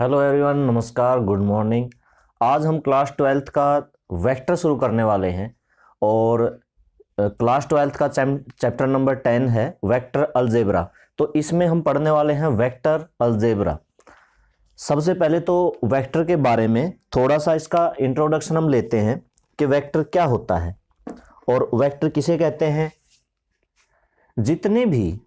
Hello everyone, नमस्कार, good morning. आज हम क्लास 12th का वेक्टर शुरू करने वाले हैं और क्लास 12th का चैप्टर नंबर 10 है वेक्टर अलजेब्रा। तो इसमें हम पढ़ने वाले हैं वेक्टर अलजेब्रा। सबसे पहले तो वेक्टर के बारे में थोड़ा सा इसका इंट्रोडक्शन हम लेते हैं कि वेक्टर क्या होता है और वेक्टर किसे कहते हैं। जितने भी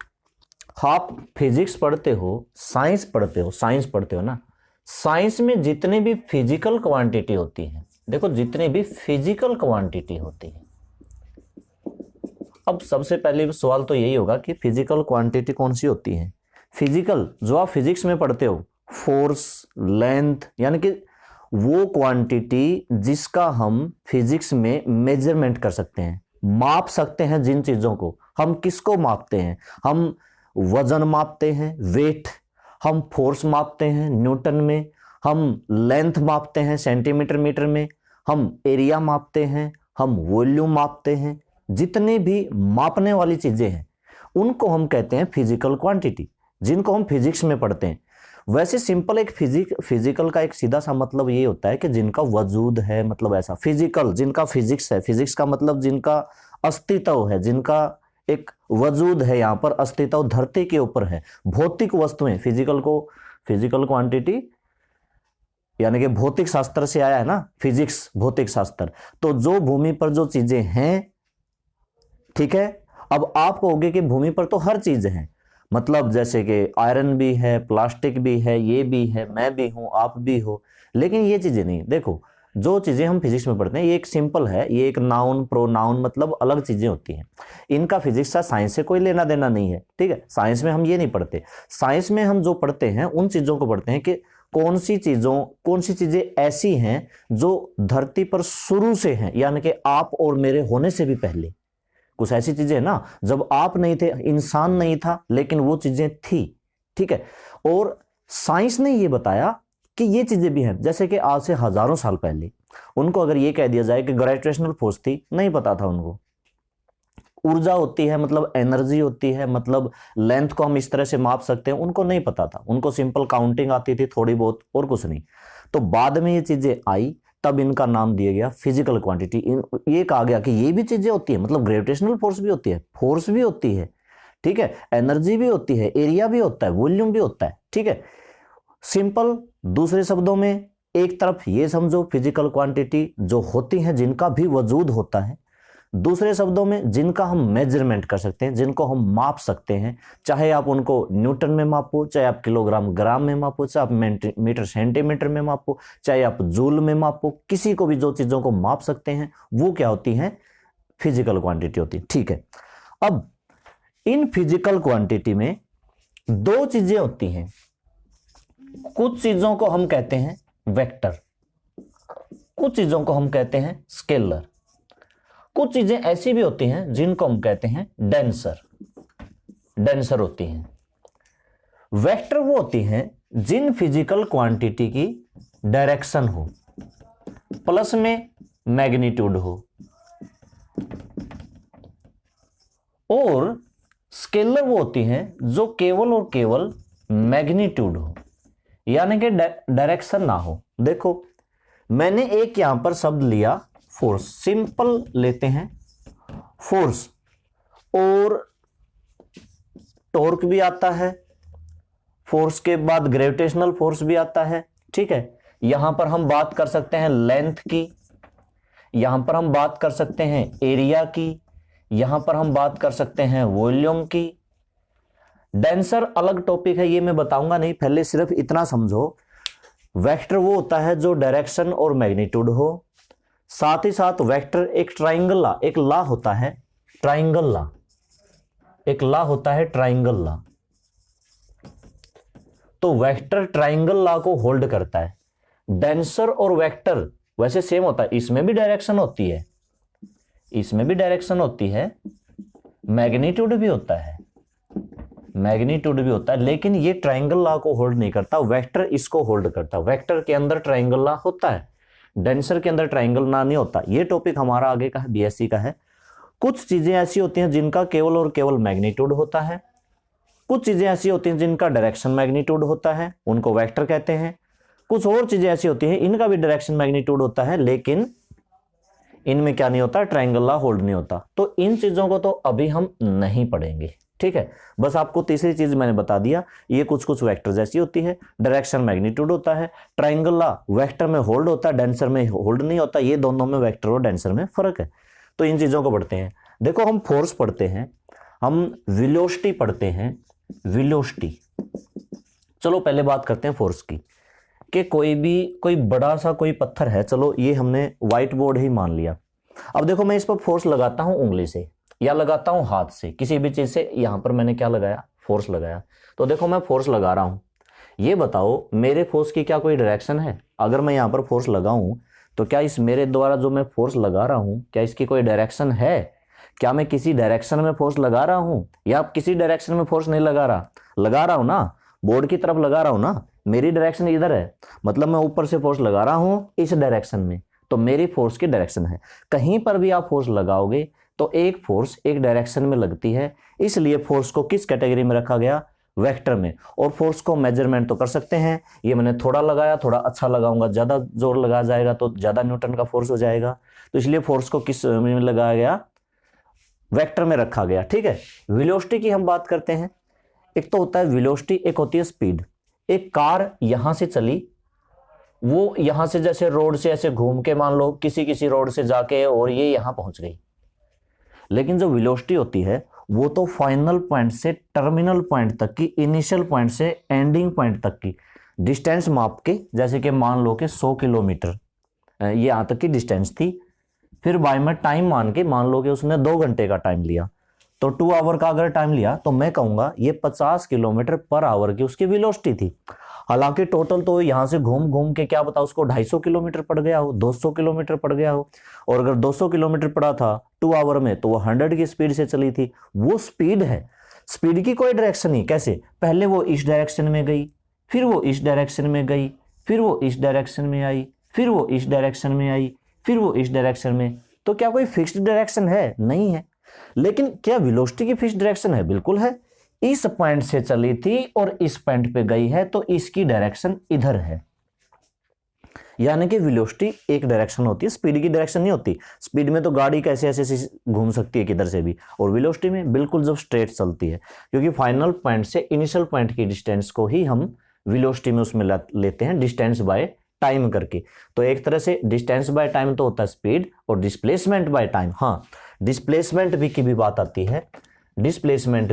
आप फिजिक्स पढ़ते हो, साइंस पढ़ते हो ना, साइंस में जितने भी फिजिकल क्वांटिटी होती है, देखो जितने भी फिजिकल क्वांटिटी होती है। अब सबसे पहले सवाल तो यही होगा कि फिजिकल क्वांटिटी कौन सी होती है। फिजिकल जो आप फिजिक्स में पढ़ते हो, फोर्स, लेंथ, यानी कि वो क्वांटिटी जिसका हम फिजिक्स में मेजरमेंट कर सकते हैं, माप सकते हैं। जिन चीजों को हम किसको मापते हैं, हम वजन मापते हैं, वेट, हम फोर्स मापते हैं न्यूटन में, हम लेंथ मापते हैं सेंटीमीटर मीटर में, हम एरिया मापते हैं, हम वॉल्यूम मापते हैं। जितने भी मापने वाली चीजें हैं उनको हम कहते हैं फिजिकल क्वांटिटी, जिनको हम फिजिक्स में पढ़ते हैं। वैसे सिंपल एक फिजिकल का एक सीधा सा मतलब ये होता है कि जिनका वजूद है, मतलब ऐसा फिजिकल, जिनका फिजिक्स है। फिजिक्स का मतलब जिनका अस्तित्व है, जिनका एक वजूद है, यहाँ पर अस्तित्व धरती के ऊपर है, भौतिक वस्तुएं। फिजिकल क्वांटिटी यानी कि भौतिक शास्त्र से आया है ना, फिजिक्स भौतिक शास्त्र। तो जो भूमि पर जो चीजें हैं, ठीक है। अब आप कहोगे कि भूमि पर तो हर चीज है, मतलब जैसे कि आयरन भी है, प्लास्टिक भी है, ये भी है, मैं भी हूं, आप भी हो, लेकिन ये चीजें नहीं। देखो जो चीजें हम फिजिक्स में पढ़ते हैं ये एक सिंपल है, ये एक नाउन प्रोनाउन मतलब अलग चीजें होती हैं। इनका फिजिक्स का साइंस से कोई लेना देना नहीं है, ठीक है। साइंस में हम ये नहीं पढ़ते। साइंस में हम जो पढ़ते हैं उन चीजों को पढ़ते हैं कि कौन सी चीजें ऐसी हैं जो धरती पर शुरू से हैं, यानी कि आप और मेरे होने से भी पहले। कुछ ऐसी चीजें ना, जब आप नहीं थे, इंसान नहीं था, लेकिन वो चीजें थी, ठीक है। और साइंस ने ये बताया कि ये चीजें भी हैं। जैसे कि आज से हजारों साल पहले उनको अगर ये कह दिया जाए कि ग्रेविटेशनल फोर्स थी, नहीं पता था उनको। ऊर्जा होती है मतलब एनर्जी होती है, मतलब लेंथ को हम इस तरह से माप सकते हैं, उनको नहीं पता था। उनको सिंपल काउंटिंग आती थी थोड़ी बहुत, और कुछ नहीं। तो बाद में ये चीजें आई, तब इनका नाम दिया गया फिजिकल क्वांटिटी। ये कहा गया कि ये भी चीजें होती है, मतलब ग्रेविटेशनल फोर्स भी होती है, फोर्स भी होती है, ठीक है, एनर्जी भी होती है, एरिया भी होता है, वॉल्यूम भी होता है, ठीक है। सिंपल दूसरे शब्दों में एक तरफ ये समझो फिजिकल क्वांटिटी जो होती हैं, जिनका भी वजूद होता है। दूसरे शब्दों में जिनका हम मेजरमेंट कर सकते हैं, जिनको हम माप सकते हैं। चाहे आप उनको न्यूटन में मापो, चाहे आप किलोग्राम ग्राम में मापो, चाहे आप मीटर सेंटीमीटर में मापो, चाहे आप जूल में मापो, किसी को भी जो चीजों को माप सकते हैं वो क्या होती हैं, फिजिकल क्वांटिटी होती है, ठीक है। अब इन फिजिकल क्वांटिटी में दो चीजें होती हैं। कुछ चीजों को हम कहते हैं वेक्टर, कुछ चीजों को हम कहते हैं स्केलर, कुछ चीजें ऐसी भी होती हैं जिनको हम कहते हैं डेंसर होती हैं। वेक्टर वो होती हैं जिन फिजिकल क्वांटिटी की डायरेक्शन हो, प्लस में मैग्नीट्यूड हो, और स्केलर वो होती हैं जो केवल और केवल मैग्नीट्यूड हो, यानी कि डायरेक्शन ना हो। देखो मैंने एक यहां पर शब्द लिया फोर्स, सिंपल लेते हैं फोर्स, और टॉर्क भी आता है, फोर्स के बाद ग्रेविटेशनल फोर्स भी आता है, ठीक है। यहां पर हम बात कर सकते हैं लेंथ की, यहां पर हम बात कर सकते हैं एरिया की, यहां पर हम बात कर सकते हैं वॉल्यूम की। डेंसर अलग टॉपिक है, ये मैं बताऊंगा नहीं, पहले सिर्फ इतना समझो। वेक्टर वो होता है जो डायरेक्शन और मैग्नीट्यूड हो। साथ ही साथ वेक्टर एक ट्राइंगल ला, एक ला होता है, ट्राइंगल ला, एक ला होता है ट्राइंगल ला। तो वेक्टर ट्राइंगल ला को होल्ड करता है। डेंसर और वेक्टर वैसे सेम होता है, इसमें भी डायरेक्शन होती है, इसमें भी डायरेक्शन होती है, मैग्नीट्यूड भी होता है, मैग्नीट्यूड भी होता है, लेकिन ये ट्राइंगल ला को होल्ड नहीं करता, वेक्टर इसको होल्ड करता। वेक्टर के अंदर ट्राइंगल ला होता है, डेंसर के अंदर ट्राइंगल ना नहीं होता। ये टॉपिक हमारा आगे का है, बीएससी का है। कुछ चीजें ऐसी होती हैं जिनका केवल और केवल मैग्नीट्यूड होता है, कुछ चीजें ऐसी होती हैं जिनका डायरेक्शन मैग्नीट्यूड होता है, उनको वेक्टर कहते हैं। कुछ और चीजें ऐसी होती हैं इनका भी डायरेक्शन मैग्नीट्यूड होता है, लेकिन इनमें क्या नहीं होता, ट्रायंगल लॉ होल्ड नहीं होता। तो इन चीजों को तो अभी हम नहीं पढ़ेंगे, ठीक है। बस आपको तीसरी चीज मैंने बता दिया, ये कुछ कुछ वेक्टर जैसी होती है, डायरेक्शन मैग्नीट्यूड होता है, ट्रायंगल लॉ वेक्टर में होल्ड होता है, डेंसर में होल्ड नहीं होता। ये दोनों में वेक्टर और डेंसर में फर्क है। तो इन चीजों को पढ़ते हैं। देखो हम फोर्स पढ़ते हैं, हम वेलोसिटी पढ़ते हैं, वेलोसिटी। चलो पहले बात करते हैं फोर्स की, कि कोई बड़ा सा कोई पत्थर है, चलो ये हमने व्हाइट बोर्ड ही मान लिया। अब देखो मैं इस पर फोर्स लगाता हूं उंगली से या लगाता हूं हाथ से, किसी भी चीज से, यहां पर मैंने क्या लगाया, फोर्स लगाया। तो देखो मैं फोर्स लगा रहा हूं, ये बताओ मेरे फोर्स की क्या कोई डायरेक्शन है? अगर मैं यहां पर फोर्स लगाऊं तो क्या इस मेरे द्वारा जो मैं फोर्स लगा रहा हूं, क्या इसकी कोई डायरेक्शन है? क्या मैं किसी डायरेक्शन में फोर्स लगा रहा हूं या किसी डायरेक्शन में फोर्स नहीं लगा रहा? लगा रहा हूं ना, बोर्ड की तरफ लगा रहा हूं ना, मेरी डायरेक्शन इधर है, मतलब मैं ऊपर से फोर्स लगा रहा हूं इस डायरेक्शन में, तो मेरी फोर्स की डायरेक्शन है। कहीं पर भी आप फोर्स लगाओगे तो एक फोर्स एक डायरेक्शन में लगती है, इसलिए फोर्स को किस कैटेगरी में रखा गया, वेक्टर में। और फोर्स को मेजरमेंट तो कर सकते हैं, ये मैंने थोड़ा लगाया, थोड़ा अच्छा लगाऊंगा, ज्यादा जोर लगा जाएगा तो ज्यादा न्यूटन का फोर्स हो जाएगा, तो इसलिए फोर्स को किस में लगाया गया, वेक्टर में रखा गया, ठीक है। वेलोसिटी की हम बात करते हैं। एक तो होता है वेलोसिटी, एक होती है स्पीड। एक कार यहां से चली, वो यहां से जैसे रोड से ऐसे घूम के मान लो किसी रोड से जाके और ये यहां पहुंच गई, लेकिन जो वेलोसिटी होती है वो तो फाइनल पॉइंट से टर्मिनल पॉइंट तक की, इनिशियल पॉइंट से एंडिंग पॉइंट तक की डिस्टेंस माप के, जैसे कि मान लो कि 100 किलोमीटर ये यहां तक की डिस्टेंस थी, फिर बाय में टाइम मान के मान लो कि उसने 2 घंटे का टाइम लिया, तो 2 आवर का अगर टाइम लिया तो मैं कहूंगा ये 50 किलोमीटर पर आवर की उसकी वेलोसिटी थी। हालांकि टोटल तो यहां से घूम घूम के क्या पता उसको 250 किलोमीटर पड़ गया हो, 200 किलोमीटर पड़ गया हो, और अगर 200 किलोमीटर पड़ा था 2 आवर में तो वो 100 की स्पीड से चली थी। वो स्पीड है, स्पीड की कोई डायरेक्शन नहीं। कैसे? पहले वो इस डायरेक्शन में गई, फिर वो इस डायरेक्शन में गई, फिर वो इस डायरेक्शन में आई, फिर वो इस डायरेक्शन में आई, फिर वो इस डायरेक्शन में। तो क्या कोई फिक्स्ड डायरेक्शन है? नहीं है। लेकिन क्या वेलोसिटी की फिक्स्ड डायरेक्शन है? बिल्कुल है। इस पॉइंट से चली थी और इस पॉइंट पे गई है तो इसकी डायरेक्शन इधर है। यानी कि वेलोसिटी एक डायरेक्शन होती है, स्पीड की डायरेक्शन नहीं होती। स्पीड में तो गाड़ी कैसे ऐसे घूम सकती है किधर से भी, और वेलोसिटी में बिल्कुल जब स्ट्रेट चलती है, क्योंकि फाइनल पॉइंट से इनिशियल पॉइंट की डिस्टेंस को ही हम वेलोसिटी में उसमें लेते हैं, डिस्टेंस बाय टाइम करके। तो एक तरह से डिस्टेंस बाय टाइम तो होता है स्पीड, और डिस्प्लेसमेंट बाय टाइम, हाँ डिस्प्लेसमेंट भी की भी बात आती है। डिस्प्लेसमेंट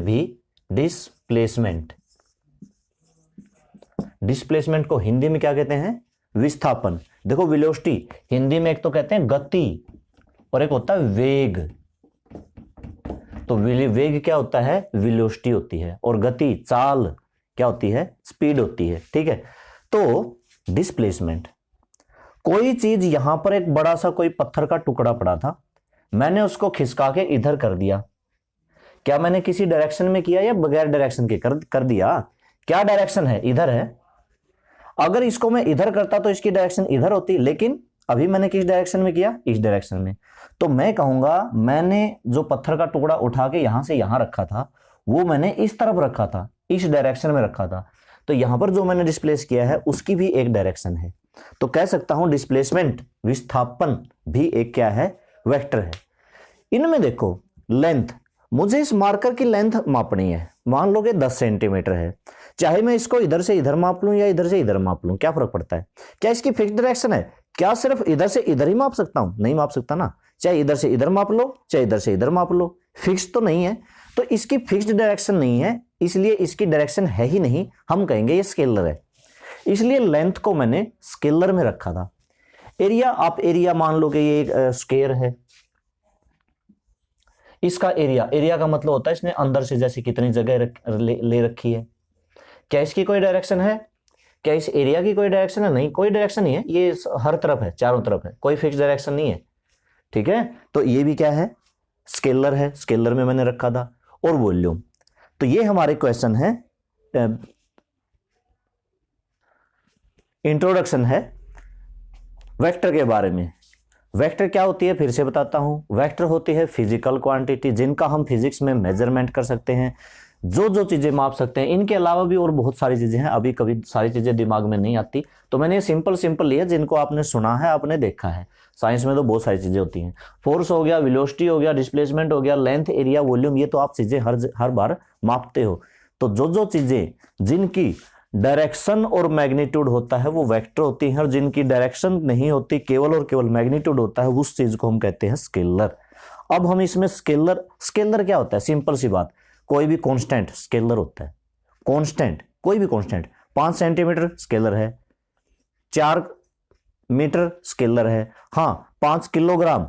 को हिंदी में क्या कहते हैं? विस्थापन। देखो वेलोसिटी हिंदी में एक तो कहते हैं गति और एक होता है वेग। तो वेग क्या होता है? वेलोसिटी होती है, और गति चाल क्या होती है? स्पीड होती है, ठीक है। तो डिस्प्लेसमेंट, कोई चीज यहां पर एक बड़ा सा कोई पत्थर का टुकड़ा पड़ा था, मैंने उसको खिसका के इधर कर दिया। क्या मैंने किसी डायरेक्शन में किया या बगैर डायरेक्शन के कर दिया? क्या डायरेक्शन है? इधर है। अगर इसको मैं इधर करता तो इसकी डायरेक्शन इधर होती, लेकिन अभी मैंने किस डायरेक्शन में किया? इस डायरेक्शन में। तो मैं कहूंगा मैंने जो पत्थर का टुकड़ा उठा के यहां से यहां रखा था वो मैंने इस तरफ रखा था, इस डायरेक्शन में रखा था। तो यहां पर जो मैंने डिस्प्लेस किया है उसकी भी एक डायरेक्शन है। तो कह सकता हूं डिस्प्लेसमेंट, विस्थापन भी एक क्या है? वेक्टर है। इनमें देखो लेंथ, मुझे इस मार्कर की लेंथ मापनी है, मान लो कि 10 सेंटीमीटर है, चाहे मैं इसको इधर से इधर माप लूं या इधर से इधर माप लूं, क्या फर्क पड़ता है? क्या इसकी फिक्स डायरेक्शन है? क्या सिर्फ इधर से इधर ही माप सकता हूं? नहीं माप सकता ना, चाहे इधर से इधर माप लो चाहे इधर से इधर माप लो, फिक्स तो नहीं है। तो इसकी फिक्स्ड डायरेक्शन नहीं है, इसलिए इसकी डायरेक्शन है ही नहीं, हम कहेंगे ये स्केलर है। इसलिए लेंथ को मैंने स्केलर में रखा था। एरिया, आप एरिया मान लो कि ये एक स्क्वायर है, इसका एरिया का मतलब होता है इसने अंदर से जैसे कितनी जगह ले रखी है। क्या इसकी कोई डायरेक्शन है? क्या इस एरिया की कोई डायरेक्शन है? नहीं, कोई डायरेक्शन नहीं है, ये हर तरफ है, चारों तरफ है, कोई फिक्स डायरेक्शन नहीं है, ठीक है। तो ये भी क्या है? स्केलर है, स्केलर में मैंने रखा था। और वॉल्यूम, तो ये हमारे क्वेश्चन है, इंट्रोडक्शन है वेक्टर के बारे में। वेक्टर क्या होती है फिर से बताता हूं। वेक्टर होती है फिजिकल क्वांटिटी जिनका हम फिजिक्स में मेजरमेंट कर सकते हैं। जो जो चीजें माप सकते हैं, इनके अलावा भी और बहुत सारी चीजें हैं, अभी कभी सारी चीजें दिमाग में नहीं आती, तो मैंने सिंपल सिंपल लिया जिनको आपने सुना है, आपने देखा है। साइंस में तो बहुत सारी चीजें होती हैं, फोर्स हो गया, वेलोसिटी हो गया, डिस्प्लेसमेंट हो गया, लेंथ, एरिया, वॉल्यूम, ये तो आप चीजें हर बार मापते हो। तो जो जो चीजें जिनकी डायरेक्शन और मैग्नीट्यूड होता है वो वेक्टर होती हैं, और जिनकी डायरेक्शन नहीं होती, केवल और केवल मैग्नीट्यूड होता है, उस चीज को हम कहते हैं स्केलर। अब हम इसमें स्केलर क्या होता है, सिंपल सी बात, कोई भी कांस्टेंट स्केलर होता है। कांस्टेंट, कोई भी कांस्टेंट, 5 सेंटीमीटर स्केलर है, 4 मीटर स्केलर है, हाँ 5 किलोग्राम।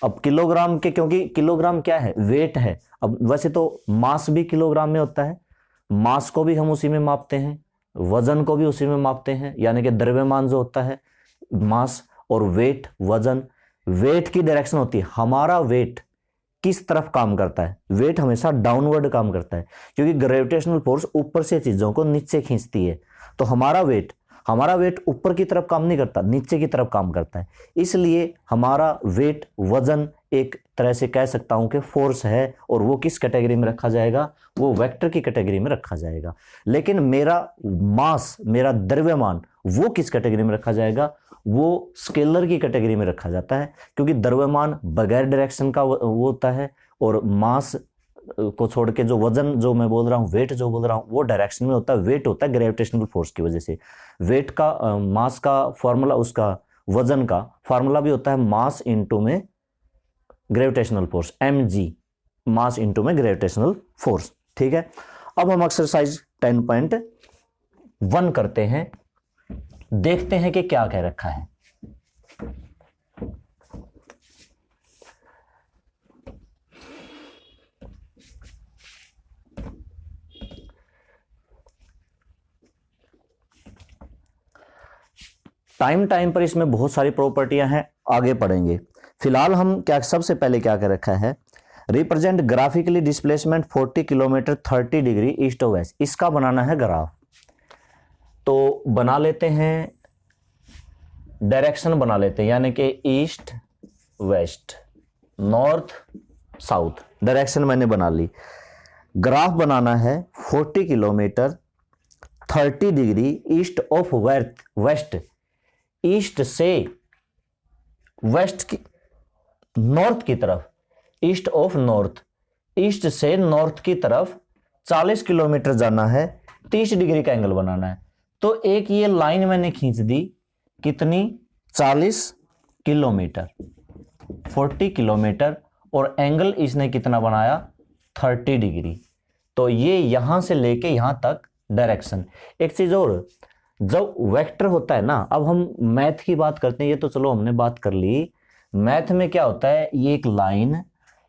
अब किलोग्राम के, क्योंकि किलोग्राम क्या है, वेट है। अब वैसे तो मास भी किलोग्राम में होता है, मास को भी हम उसी में मापते हैं, वजन को भी उसी में मापते हैं, यानी कि द्रव्यमान जो होता है, मास और वेट, वजन। वेट की डायरेक्शन होती है, हमारा वेट किस तरफ काम करता है, वेट हमेशा डाउनवर्ड काम करता है, क्योंकि ग्रेविटेशनल फोर्स ऊपर से चीजों को नीचे खींचती है। तो हमारा वेट ऊपर की तरफ काम नहीं करता, नीचे की तरफ काम करता है। इसलिए हमारा वेट, वजन एक तरह से कह सकता हूं कि फोर्स है, और वो किस कैटेगरी में रखा जाएगा, वो वेक्टर की कैटेगरी में रखा जाएगा। लेकिन मेरा मास, मेरा द्रव्यमान, वो किस कैटेगरी में रखा जाएगा, वो स्केलर की कैटेगरी में रखा जाता है, क्योंकि द्रव्यमान बगैर डायरेक्शन का वो होता है, और मास को छोड़ के जो वजन जो मैं बोल रहा हूँ, वेट जो बोल रहा हूँ, वो डायरेक्शन में होता है। वेट होता है ग्रेविटेशनल फोर्स की वजह से। वेट का मास का फॉर्मूला, उसका वजन का फॉर्मूला भी होता है मास इंटू में gravitational force, mg, mass into में ग्रेविटेशनल फोर्स। ठीक है, अब हम एक्सरसाइज 10.1 करते हैं, देखते हैं कि क्या कह रखा है। टाइम पर इसमें बहुत सारी प्रॉपर्टियां हैं, आगे पढ़ेंगे। फिलहाल हम सबसे पहले क्या कह रखा है, represent graphically displacement 40 kilometre 30 degree east of west. इसका बनाना है ग्राफ, तो बना लेते हैं, डायरेक्शन बना लेते हैं, यानी कि east west, north south, direction मैंने बना ली। ग्राफ बनाना है 40 kilometre 30 degree east of west, east से वेस्ट की, नॉर्थ की तरफ, ईस्ट ऑफ नॉर्थ, ईस्ट से नॉर्थ की तरफ 40 किलोमीटर जाना है, 30 डिग्री का एंगल बनाना है। तो एक ये लाइन मैंने खींच दी, कितनी, 40 किलोमीटर, 40 किलोमीटर, और एंगल इसने कितना बनाया, 30 डिग्री। तो ये यहां से लेके यहां तक डायरेक्शन। एक चीज और, जब वेक्टर होता है ना, अब हम मैथ की बात करते हैं, ये तो चलो हमने बात कर ली। मैथ में क्या होता है, ये एक लाइन,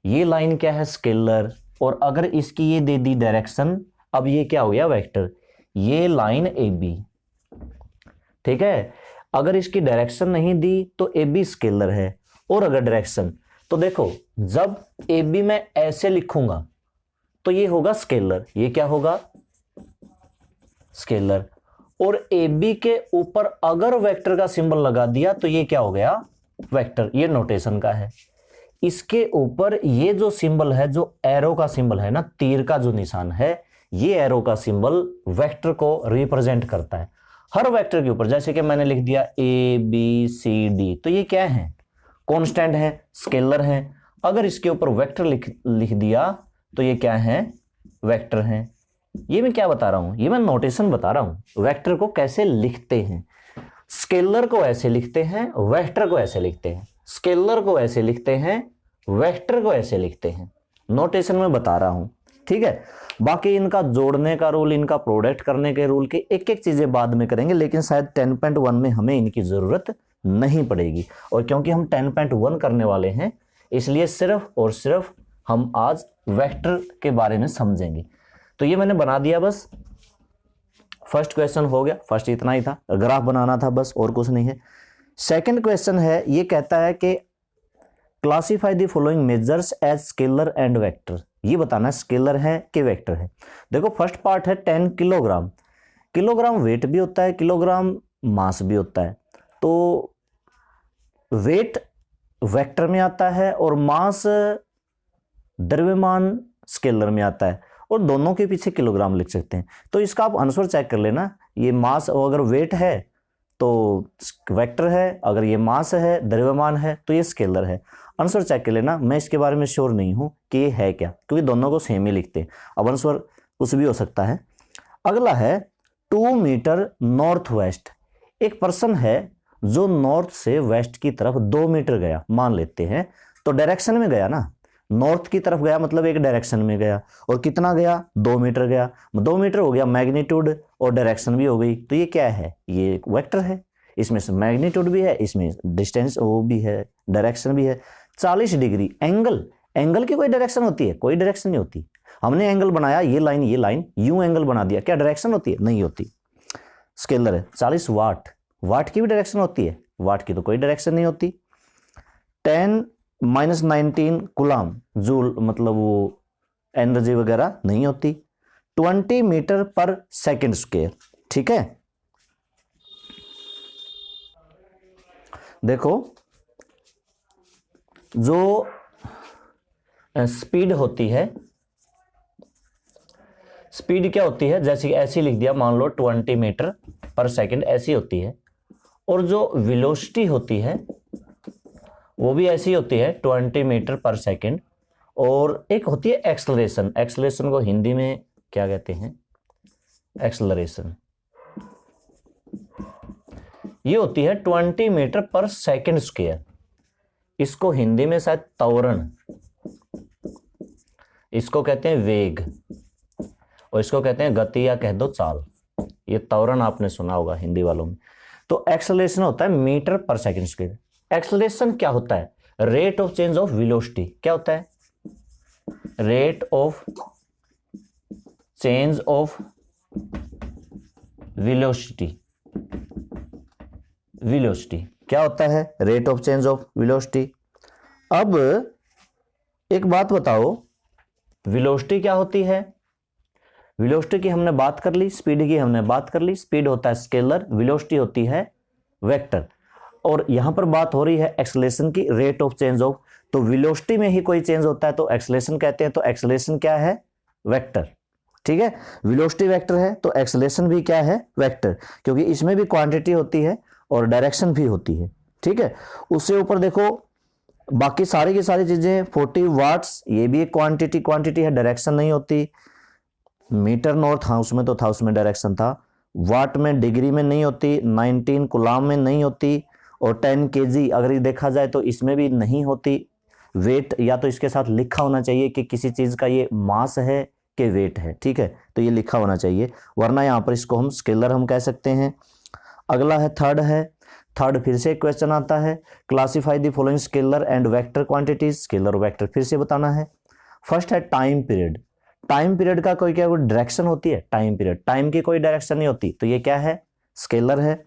ये लाइन क्या है, स्केलर, और अगर इसकी ये दे दी डायरेक्शन, अब ये क्या हो गया, वेक्टर। ये लाइन ए बी, ठीक है, अगर इसकी डायरेक्शन नहीं दी तो ए बी स्केलर है, और अगर डायरेक्शन, तो देखो जब ए बी मैं ऐसे लिखूंगा तो ये होगा स्केलर, ये क्या होगा, स्केलर। और ए बी के ऊपर अगर वेक्टर का सिंबल लगा दिया तो ये क्या हो गया, वेक्टर। ये नोटेशन का है। इसके ऊपर ये जो सिंबल है, जो एरो का सिंबल है ना, तीर का जो निशान है, ये एरो का सिंबल वेक्टर को रिप्रेजेंट करता है। हर वेक्टर के ऊपर, जैसे कि मैंने लिख दिया ए बी सी डी, तो ये क्या है, कांस्टेंट है, स्केलर है। अगर इसके ऊपर वेक्टर लिख दिया तो ये क्या है, वेक्टर है। ये मैं क्या बता रहा हूं, ये मैं नोटेशन बता रहा हूं, वेक्टर को कैसे लिखते हैं। स्केलर को ऐसे लिखते हैं, वेक्टर को ऐसे लिखते हैं, स्केलर को ऐसे लिखते हैं, वेक्टर को ऐसे लिखते हैं। नोटेशन में बता रहा हूं, ठीक है। बाकी इनका जोड़ने का रूल, इनका प्रोडक्ट करने के रूल की एक एक चीजें बाद में करेंगे, लेकिन शायद 10.1 में हमें इनकी जरूरत नहीं पड़ेगी। और क्योंकि हम 10.1 करने वाले हैं, इसलिए सिर्फ और सिर्फ हम आज वेक्टर के बारे में समझेंगे। तो ये मैंने बना दिया, बस फर्स्ट क्वेश्चन हो गया। फर्स्ट इतना ही था, ग्राफ बनाना था बस, और कुछ नहीं है। सेकंड क्वेश्चन है, ये कहता है कि classify the following measures as scalar and vector. ये बताना स्केलर है कि वेक्टर है। देखो फर्स्ट पार्ट है 10 किलोग्राम। किलोग्राम वेट भी होता है, किलोग्राम मास भी होता है। तो वेट वेक्टर में आता है और मास द्रव्यमान स्केलर में आता है। और दोनों के पीछे किलोग्राम लिख सकते हैं। तो इसका आप आंसर चेक कर लेना, ये मास अगर वेट है तो वेक्टर है, अगर ये मास है द्रव्यमान है तो ये स्केलर है। आंसर चेक कर लेना, मैं इसके बारे में श्योर नहीं हूं कि ये है क्या, क्योंकि दोनों को सेम ही लिखते हैं। अब आंसर कुछ भी हो सकता है। अगला है 2 मीटर नॉर्थ वेस्ट। एक पर्सन है जो नॉर्थ से वेस्ट की तरफ 2 मीटर गया, मान लेते हैं, तो डायरेक्शन में गया ना, नॉर्थ की तरफ गया मतलब एक डायरेक्शन में गया, और कितना गया 2 मीटर गया, 2 मीटर हो गया, मैग्नीट्यूड और डायरेक्शन भी हो गई, तो ये क्या है, ये एक वेक्टर है। इसमें से मैग्नीट्यूड भी है, इसमें डिस्टेंस वो भी है, डायरेक्शन भी है। 40 डिग्री एंगल, एंगल की कोई डायरेक्शन होती है? कोई डायरेक्शन नहीं होती। हमने एंगल बनाया, ये लाइन यूं एंगल बना दिया, क्या डायरेक्शन होती है? नहीं होती। स्केलर है। 40 वाट, वाट की भी डायरेक्शन होती है? वाट की तो कोई डायरेक्शन नहीं होती। 10-19 कूलम जूल, मतलब वो एनर्जी वगैरह नहीं होती। 20 मीटर पर सेकंड स्क्वायर, ठीक है। देखो जो स्पीड होती है, स्पीड क्या होती है, जैसे ऐसी लिख दिया, मान लो 20 मीटर पर सेकंड ऐसी होती है, और जो वेलोसिटी होती है वो भी ऐसी होती है 20 मीटर पर सेकंड, और एक होती है एक्सेलरेशन। एक्सेलरेशन को हिंदी में क्या कहते हैं? एक्सेलरेशन। ये होती है 20 मीटर पर सेकंड स्क्वायर। इसको हिंदी में शायद त्वरण, इसको कहते हैं वेग, और इसको कहते हैं गति या कह दो चाल। ये त्वरण आपने सुना होगा हिंदी वालों में। तो एक्सेलरेशन होता है मीटर पर सेकंड स्क्वायर। एक्सेलरेशन क्या होता है? Rate of change of velocity. क्या होता है? Rate of change of velocity. Velocity क्या होता है? Rate of change of velocity. अब एक बात बताओ, वेलोसिटी क्या होती है? वेलोसिटी की हमने बात कर ली, स्पीड की हमने बात कर ली। स्पीड होता है स्केलर, वेलोसिटी होती है वेक्टर, और यहां पर बात हो रही है एक्सेलरेशन की, रेट ऑफ चेंज ऑफ। तो वेलोसिटी में ही कोई चेंज होता है तो एक्सेलरेशन कहते हैं, तो एक्सेलरेशन क्या है? वेक्टर, ठीक है। वेलोसिटी वेक्टर है तो एक्सेलरेशन भी क्या है? वेक्टर, क्योंकि इसमें भी क्वांटिटी होती है और डायरेक्शन भी होती है, ठीक है। उससे ऊपर देखो बाकी सारी की सारी चीजें, 40 वाट्स, ये भी एक क्वांटिटी है, डायरेक्शन नहीं होती। मीटर नॉर्थ, हाँ उसमें तो था, उसमें डायरेक्शन था। वाट में, डिग्री में नहीं होती। 19 कूलम में नहीं होती, और 10 केजी अगर ये देखा जाए तो इसमें भी नहीं होती। वेट या तो इसके साथ लिखा होना चाहिए कि किसी चीज का ये मास है कि वेट है, ठीक है, तो ये लिखा होना चाहिए, वरना यहाँ पर इसको हम स्केलर हम कह सकते हैं। अगला है थर्ड फिर से क्वेश्चन आता है, classify the following scalar and vector quantities. Scalar और वेक्टर फिर से बताना है। फर्स्ट है टाइम पीरियड। टाइम पीरियड का कोई डायरेक्शन होती है? टाइम पीरियड, टाइम की कोई डायरेक्शन नहीं होती, तो ये क्या है? स्केलर है।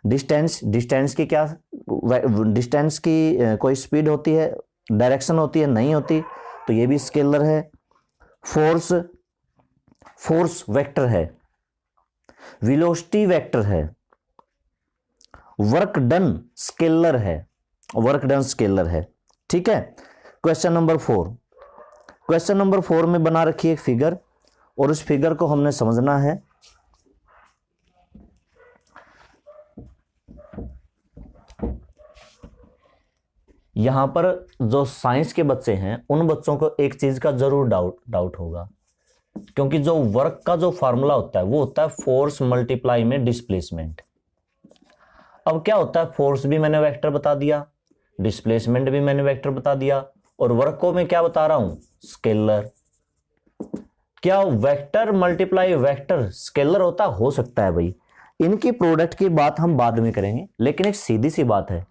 डिस्टेंस की क्या, डिस्टेंस की कोई स्पीड होती है, डायरेक्शन होती है? नहीं होती, तो ये भी स्केलर है। फोर्स वेक्टर है। वेलोसिटी वेक्टर है। वर्क डन स्केलर है, ठीक है। क्वेश्चन नंबर 4 में बना रखी एक फिगर, और उस फिगर को हमने समझना है। यहां पर जो साइंस के बच्चे हैं उन बच्चों को एक चीज का जरूर डाउट होगा, क्योंकि जो वर्क का जो फार्मूला होता है वो होता है फोर्स मल्टीप्लाई में डिस्प्लेसमेंट। अब क्या होता है, फोर्स भी मैंने वेक्टर बता दिया, डिस्प्लेसमेंट भी मैंने वेक्टर बता दिया, और वर्क को मैं क्या बता रहा हूं? स्केलर। क्या वेक्टर मल्टीप्लाई वेक्टर स्केलर होता? हो सकता है भाई, इनकी प्रोडक्ट की बात हम बाद में करेंगे, लेकिन एक सीधी सी बात है,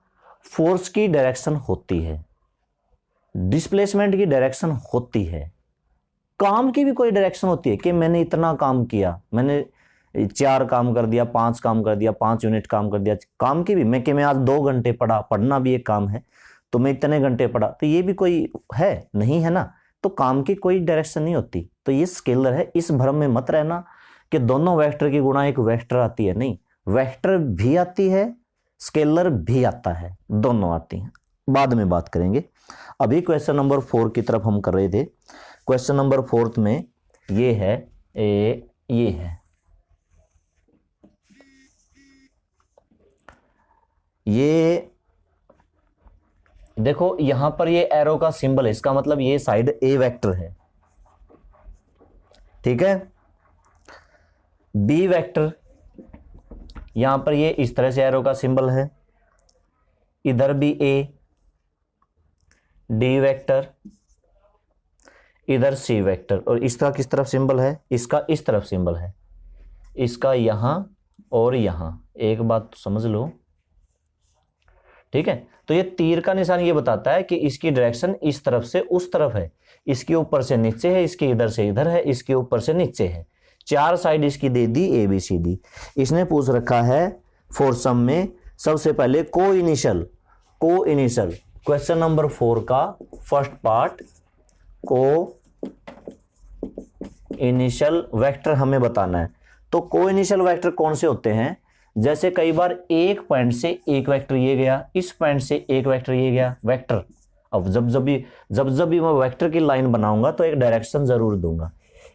फोर्स की डायरेक्शन होती है, डिस्प्लेसमेंट की डायरेक्शन होती है, काम की भी कोई डायरेक्शन होती है कि मैंने इतना काम किया, मैंने 4 काम कर दिया, 5 काम कर दिया, 5 यूनिट काम कर दिया। काम की भी, मैं आज 2 घंटे पढ़ा, पढ़ना भी एक काम है, तो मैं इतने घंटे पढ़ा, तो ये भी कोई है? नहीं है ना, तो काम की कोई डायरेक्शन नहीं होती, तो ये स्केलर है। इस भ्रम में मत रहना कि दोनों वेक्टर की गुणा एक वेक्टर आती है, नहीं, वेक्टर भी आती है, स्केलर भी आता है, दोनों आती हैं, बाद में बात करेंगे। अभी क्वेश्चन नंबर 4 की तरफ हम कर रहे थे। क्वेश्चन नंबर 4 में ये है ए, ये है, ये देखो यहां पर ये एरो का सिंबल है, इसका मतलब ये साइड ए वेक्टर है, ठीक है। बी वेक्टर, यहां पर ये इस तरह से एरो का सिंबल है, इधर भी ए। डी वेक्टर, इधर सी वेक्टर, और इसका किस तरफ सिंबल है, इसका इस तरफ सिंबल है, इसका यहां और यहां। एक बात तो समझ लो, ठीक है। तो ये तीर का निशान ये बताता है कि इसकी डायरेक्शन इस तरफ से उस तरफ है, इसके ऊपर से नीचे है, इसके इधर से इधर है, इसके ऊपर से नीचे है। चार साइड इसकी दे दी ए बी सी डी। इसने पूछ रखा है फॉर सम में सबसे पहले को इनिशियल क्वेश्चन नंबर 4 का फर्स्ट पार्ट, को इनिशियल वेक्टर हमें बताना है। तो को इनिशियल वेक्टर कौन से होते हैं, जैसे कई बार एक पॉइंट से एक वेक्टर ये गया, इस पॉइंट से एक वेक्टर ये गया, वेक्टर। अब जब भी मैं वेक्टर की लाइन बनाऊंगा तो एक डायरेक्शन जरूर दूंगा।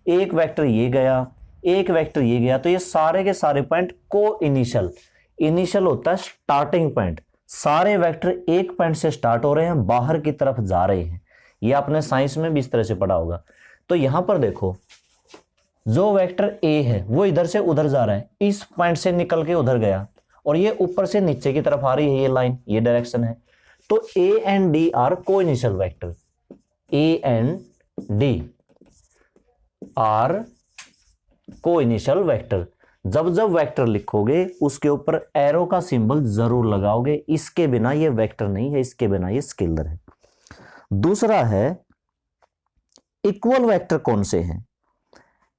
एक वेक्टर ये गया, एक वेक्टर ये गया, तो ये सारे के सारे पॉइंट को इनिशियल होता है स्टार्टिंग पॉइंट। सारे वेक्टर एक पॉइंट से स्टार्ट हो रहे हैं, बाहर की तरफ जा रहे हैं। ये आपने साइंस में भी इस तरह से पढ़ा होगा। तो यहां पर देखो, जो वेक्टर ए है वो इधर से उधर जा रहा है, इस पॉइंट से निकल के उधर गया, और ये ऊपर से नीचे की तरफ आ रही है, ये लाइन, ये डायरेक्शन है। तो ए एंड डी आर को initial vector, A and D are को इनिशियल वेक्टर। जब जब वेक्टर लिखोगे उसके ऊपर एरो का सिंबल जरूर लगाओगे, इसके बिना ये वेक्टर नहीं है, इसके बिना ये स्केलर है। दूसरा है इक्वल वेक्टर कौन से हैं,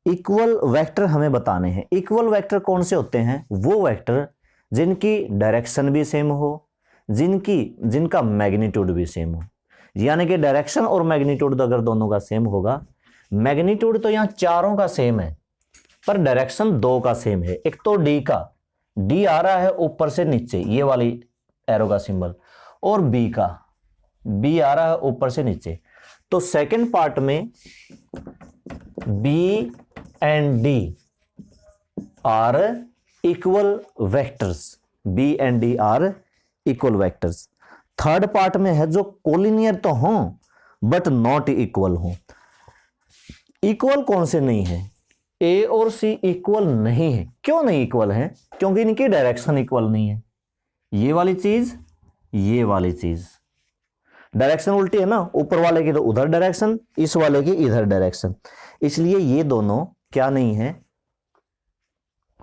इक्वल वेक्टर हमें बताने हैं। इक्वल वेक्टर कौन से होते हैं, वो वेक्टर जिनकी डायरेक्शन भी सेम हो, जिनका मैग्नीट्यूड भी सेम हो। यानी कि डायरेक्शन और मैग्नीट्यूड अगर दोनों का सेम होगा, मैग्नीट्यूड तो यहां चारों का सेम है पर डायरेक्शन दो का सेम है। एक तो डी का, डी आ रहा है ऊपर से नीचे, ये वाली एरो का सिंबल, और बी का, बी आ रहा है ऊपर से नीचे। तो सेकंड पार्ट में B and D are equal vectors, B and D are equal vectors. Third part में है जो कोलिनियर तो हो बट नॉट इक्वल हो। इक्वल कौन से नहीं है, ए और सी इक्वल नहीं है। क्यों नहीं इक्वल है, क्योंकि इनकी डायरेक्शन इक्वल नहीं है। ये वाली चीज, ये वाली चीज, डायरेक्शन उल्टी है ना, ऊपर वाले की तो उधर डायरेक्शन, इस वाले की इधर डायरेक्शन, इसलिए ये दोनों क्या नहीं है,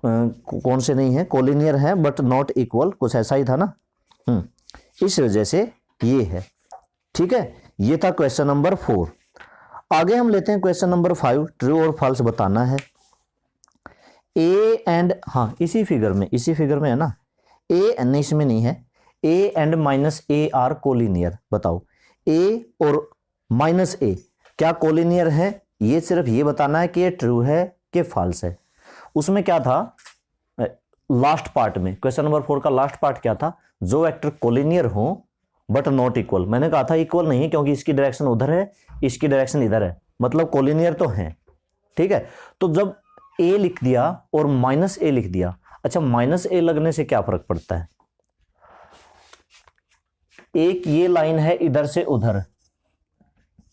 कौन से नहीं है, कोलिनियर है बट नॉट इक्वल, कुछ ऐसा ही था ना। इस वजह से ये है, ठीक है। ये था क्वेश्चन नंबर 4। आगे हम लेते हैं क्वेश्चन नंबर 5, ट्रू और फॉल्स बताना है। ए एंड, हाँ इसी फिगर में है ना, ए नहीं इसमें नहीं है, A and minus A R collinear. बताओ ए और माइनस ए क्या कोलिनियर है, ये सिर्फ ये बताना है कि ये ट्रू है कि फॉल्स है। उसमें क्या था लास्ट पार्ट में, क्वेश्चन नंबर 4 का लास्ट पार्ट क्या था, जो वेक्टर कोलिनियर हो बट नॉट इक्वल। मैंने कहा था इक्वल नहीं है क्योंकि इसकी डायरेक्शन उधर है, इसकी डायरेक्शन इधर है, मतलब कोलिनियर तो है, ठीक है। तो जब ए लिख दिया और माइनस ए लिख दिया, अच्छा माइनस ए लगने से क्या फर्क पड़ता है, एक ये लाइन है इधर से उधर,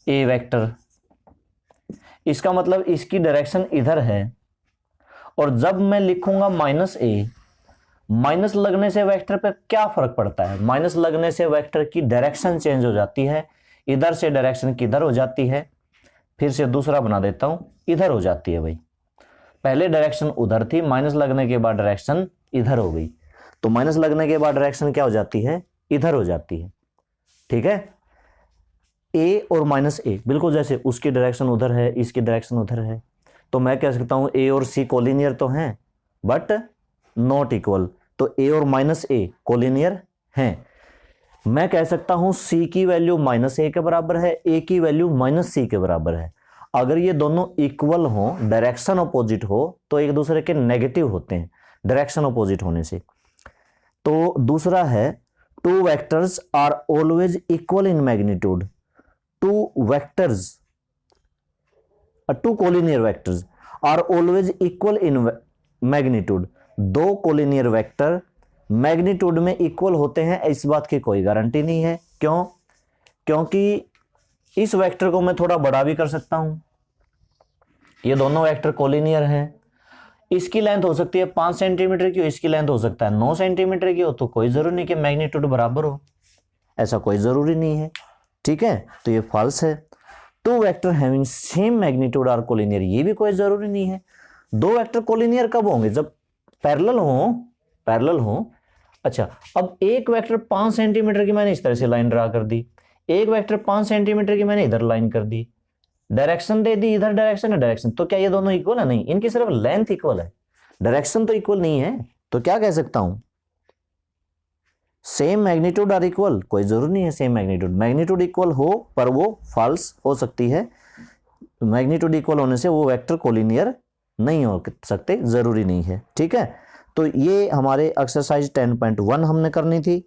ए वेक्टर, इसका मतलब इसकी डायरेक्शन इधर है, और जब मैं लिखूंगा माइनस ए, माइनस लगने से वेक्टर पे क्या फर्क पड़ता है, माइनस लगने से वेक्टर की डायरेक्शन चेंज हो जाती है, इधर से डायरेक्शन किधर हो जाती है, फिर से दूसरा बना देता हूं, इधर हो जाती है भाई। पहले डायरेक्शन उधर थी, माइनस लगने के बाद डायरेक्शन इधर हो गई, तो माइनस लगने के बाद डायरेक्शन क्या हो जाती है, इधर हो जाती है, ठीक है। ए और माइनस ए बिल्कुल जैसे उसकी डायरेक्शन उधर है, इसकी डायरेक्शन उधर है, तो मैं कह सकता हूं ए और सी कोलिनियर तो हैं बट नॉट इक्वल। तो ए और माइनस ए कोलिनियर हैं। मैं कह सकता हूं सी की वैल्यू माइनस ए के बराबर है, ए की वैल्यू माइनस सी के बराबर है। अगर ये दोनों इक्वल हो, डायरेक्शन अपोजिट हो, तो एक दूसरे के नेगेटिव होते हैं डायरेक्शन अपोजिट होने से। तो दूसरा है two vectors are always equal in magnitude. Two vectors two collinear vectors are always equal in magnitude. दो कोलिनियर वेक्टर मैग्नीट्यूड में इक्वल होते हैं, इस बात की कोई गारंटी नहीं है। क्यों? क्योंकि इस वेक्टर को मैं थोड़ा बड़ा भी कर सकता हूं, ये दोनों वेक्टर कोलिनियर हैं, इसकी लेंथ हो सकती है 5 सेंटीमीटर की, इसकी लेंथ हो सकता है 9 सेंटीमीटर की हो, तो कोई जरूरी नहीं कि मैग्नीट्यूड बराबर हो, ऐसा कोई जरूरी नहीं है। ठीक है, तो ये फॉल्स है। Two vector having same magnitude are collinear, ये भी कोई जरूरी नहीं है। दो वेक्टर कोलिनियर कब होंगे? जब पैरेलल हो। अच्छा, अब एक वेक्टर 5 सेंटीमीटर की मैंने इस तरह से लाइन ड्रा कर दी, एक वेक्टर 5 सेंटीमीटर की मैंने इधर लाइन कर दी, डायरेक्शन दे दी, इधर डायरेक्शन है डायरेक्शन, तो क्या ये दोनों इक्वल है? नहीं, इनकी सिर्फ लेंथ इक्वल है, डायरेक्शन तो इक्वल नहीं है। तो क्या कह सकता हूं? सेम मैग्नीट्यूड आर इक्वल, कोई जरूरी नहीं है सेम मैग्नीट्यूड इक्वल हो, पर वो फॉल्स हो सकती है। मैग्नीट्यूड इक्वल होने से वो वेक्टर कोलिनियर नहीं हो सकते, जरूरी नहीं है। ठीक है, तो ये हमारे एक्सरसाइज 10.1 हमने करनी थी।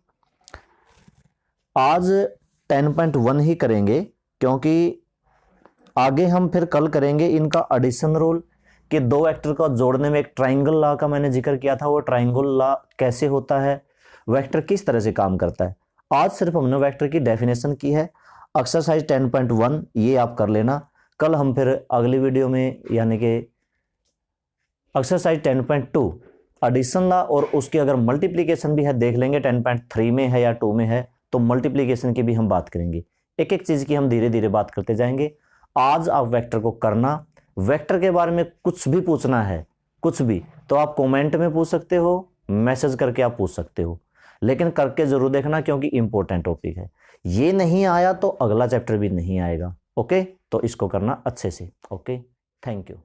आज 10.1 ही करेंगे, क्योंकि आगे हम फिर कल करेंगे इनका एडिशन रूल, कि दो वेक्टर को जोड़ने में एक ट्राइंगल लॉ का मैंने जिक्र किया था, वो ट्राइंगल लॉ कैसे होता है, वेक्टर किस तरह से काम करता है। आज सिर्फ हमने वेक्टर की डेफिनेशन की है। एक्सरसाइज 10.1 ये आप कर लेना। कल हम फिर अगली वीडियो में यानी कि एक्सरसाइज 10.2 एडिशन लॉ और उसकी अगर मल्टीप्लीकेशन भी है देख लेंगे, 10.3 में है या 2 में है, तो मल्टीप्लीकेशन की भी हम बात करेंगे। एक एक चीज की हम धीरे धीरे बात करते जाएंगे। आज आप वेक्टर को करना, वेक्टर के बारे में कुछ भी पूछना है, कुछ भी, तो आप कमेंट में पूछ सकते हो, मैसेज करके आप पूछ सकते हो, लेकिन करके जरूर देखना, क्योंकि इंपॉर्टेंट टॉपिक है। ये नहीं आया तो अगला चैप्टर भी नहीं आएगा। ओके, तो इसको करना अच्छे से। Okay, thank you.